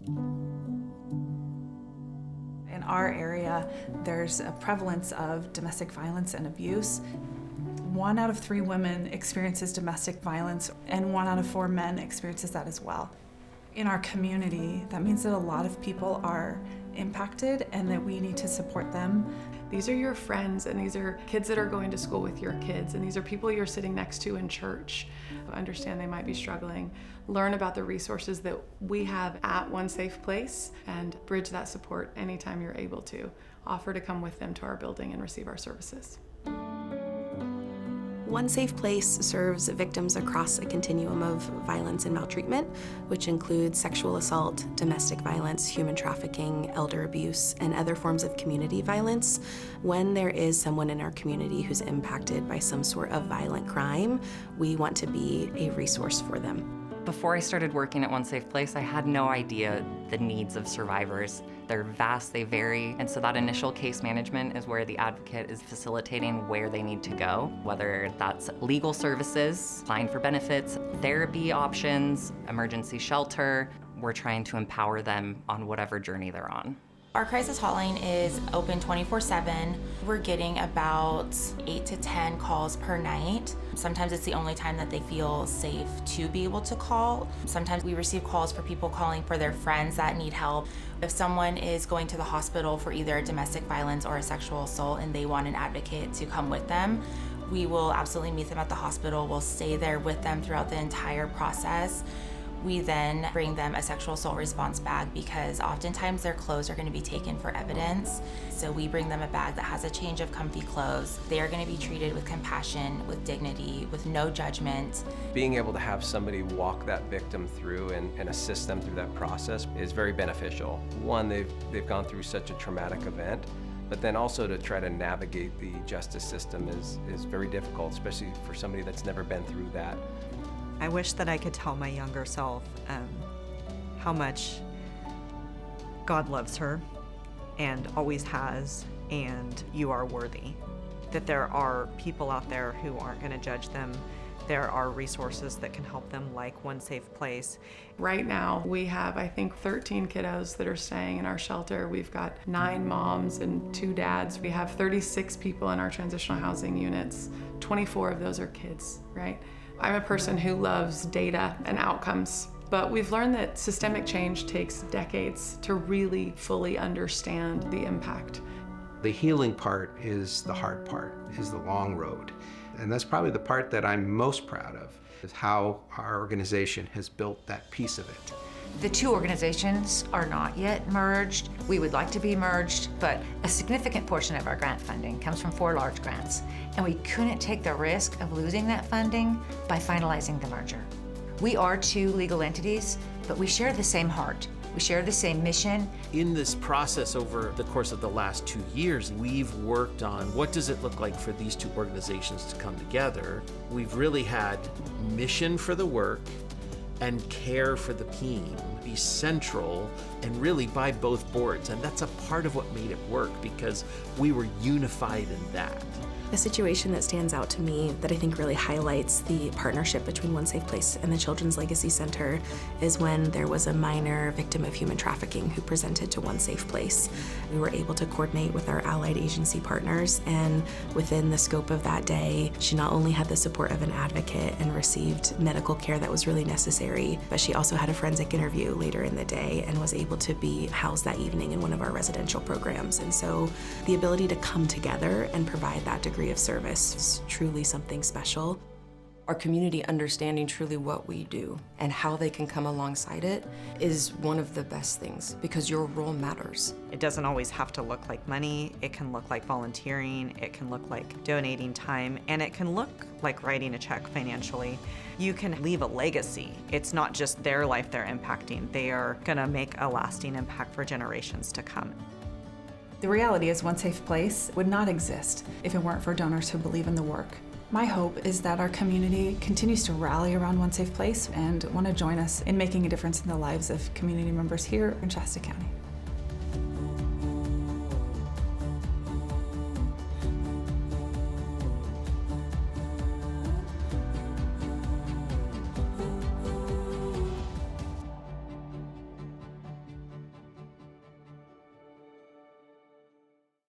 In our area, there's a prevalence of domestic violence and abuse. 1 out of 3 women experiences domestic violence, and 1 out of 4 men experiences that as well. In our community, that means that a lot of people are impacted and that we need to support them. These are your friends, and these are kids that are going to school with your kids, and these are people you're sitting next to in church. Understand they might be struggling. Learn about the resources that we have at One Safe Place and bridge that support anytime you're able to. Offer to come with them to our building and receive our services. One Safe Place serves victims across a continuum of violence and maltreatment, which includes sexual assault, domestic violence, human trafficking, elder abuse, and other forms of community violence. When there is someone in our community who's impacted by some sort of violent crime, we want to be a resource for them. Before I started working at One Safe Place, I had no idea the needs of survivors. They're vast, they vary, and so that initial case management is where the advocate is facilitating where they need to go, whether that's legal services, applying for benefits, therapy options, emergency shelter. We're trying to empower them on whatever journey they're on. Our crisis hotline is open 24/7. We're getting about 8 to 10 calls per night. Sometimes it's the only time that they feel safe to be able to call. Sometimes we receive calls for people calling for their friends that need help. If someone is going to the hospital for either a domestic violence or a sexual assault and they want an advocate to come with them, we will absolutely meet them at the hospital. We'll stay there with them throughout the entire process. We then bring them a sexual assault response bag because oftentimes their clothes are going to be taken for evidence. So we bring them a bag that has a change of comfy clothes. They are going to be treated with compassion, with dignity, with no judgment. Being able to have somebody walk that victim through and assist them through that process is very beneficial. One, they've gone through such a traumatic event, but then also to try to navigate the justice system is very difficult, especially for somebody that's never been through that. I wish that I could tell my younger self how much God loves her and always has, and you are worthy. That there are people out there who aren't going to judge them. There are resources that can help them, like One Safe Place. Right now, we have, I think, 13 kiddos that are staying in our shelter. We've got 9 moms and 2 dads. We have 36 people in our transitional housing units. 24 of those are kids, right? I'm a person who loves data and outcomes, but we've learned that systemic change takes decades to really fully understand the impact. The healing part is the hard part, is the long road. And that's probably the part that I'm most proud of, is how our organization has built that piece of it. The 2 organizations are not yet merged. We would like to be merged, but a significant portion of our grant funding comes from 4 large grants, and we couldn't take the risk of losing that funding by finalizing the merger. We are 2 legal entities, but we share the same heart. We share the same mission. In this process over the course of the last 2 years, we've worked on what does it look like for these 2 organizations to come together. We've really had mission for the work and care for the team be central and really by both boards. And that's a part of what made it work because we were unified in that. A situation that stands out to me that I think really highlights the partnership between One Safe Place and the Children's Legacy Center is when there was a minor victim of human trafficking who presented to One Safe Place. We were able to coordinate with our allied agency partners, and within the scope of that day, she not only had the support of an advocate and received medical care that was really necessary, but she also had a forensic interview later in the day and was able to be housed that evening in one of our residential programs. And so the ability to come together and provide that degree of service is truly something special. Our community understanding truly what we do and how they can come alongside it is one of the best things because your role matters. It doesn't always have to look like money. It can look like volunteering. It can look like donating time, and it can look like writing a check financially. You can leave a legacy. It's not just their life they're impacting. They are gonna make a lasting impact for generations to come. The reality is One Safe Place would not exist if it weren't for donors who believe in the work. My hope is that our community continues to rally around One Safe Place and want to join us in making a difference in the lives of community members here in Shasta County.